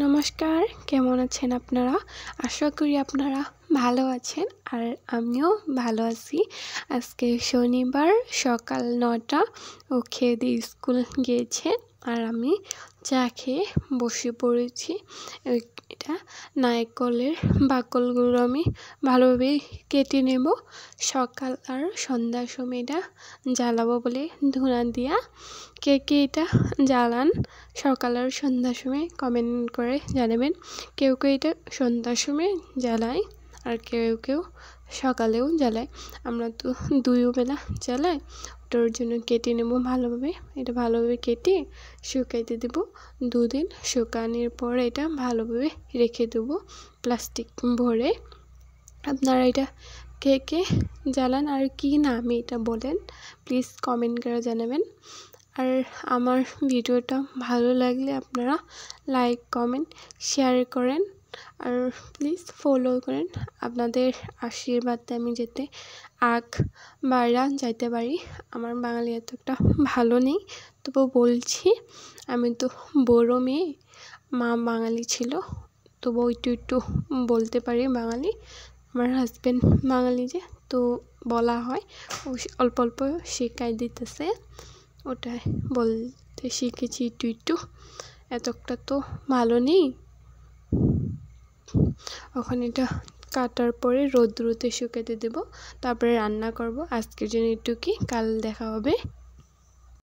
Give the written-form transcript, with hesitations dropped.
নমস্কার, কেমন আছেন আপনারা? আশা করি আপনারা ভালো আছেন আর আমিও ভালো আছি। আজকে শনিবার সকাল 9টা, ও খেয়ে দিয়ে স্কুল গিয়েছে আর আমি চা খেয়ে বসে পড়েছি। এটা নারকেলের বাকলগুলো আমি ভালোভাবে কেটে নেব। সকাল আর সন্ধ্যার সময় এটা জ্বালাবো বলে ধুনা দিয়া। কে কে এটা জ্বালান সকাল আর সন্ধ্যার সময় কমেন্ট করে জানাবেন। কেউ কেউ এটা সন্ধ্যার সময় জ্বালায় আর কেউ কেউ সকালেও জ্বালায়। আমরা তো দুই বেলা জ্বালাই। ওটার জন্য কেটে নেব ভালোভাবে। এটা ভালোভাবে কেটে শুকাইতে দেব। 2 দিন শুকানোর পরে এটা ভালোভাবে রেখে দেব প্লাস্টিক ভরে। আপনারা এটা কে কে জ্বালান আর কি নামে এটা বলেন, প্লিজ কমেন্ট করে জানাবেন। আর আমার ভিডিওটা ভালো লাগলে আপনারা লাইক, কমেন্ট, শেয়ার করেন আর প্লিজ ফলো করেন। আপনাদের আশীর্বাদে আমি যেতে বাইরা যাইতে পারি। আমার বাঙালি এতটা ভালো নেই, তবু বলছি। আমি তো বড় মেয়ে, মা বাঙালি ছিল, তবু একটু বলতে পারি বাঙালি। আমার হাজব্যান্ড বাঙালি যে, তো বলা হয়, ও অল্প অল্প শেখাই দিতেছে, ওটাই বলতে শিখেছি একটু। এতটা তো ভালো নেই। ওখানে এটা কাটার পরে রোদ্রুতে শুকাতে দেব, তারপরে রান্না করব। আজকের জন্য একটু কি, কাল দেখা হবে।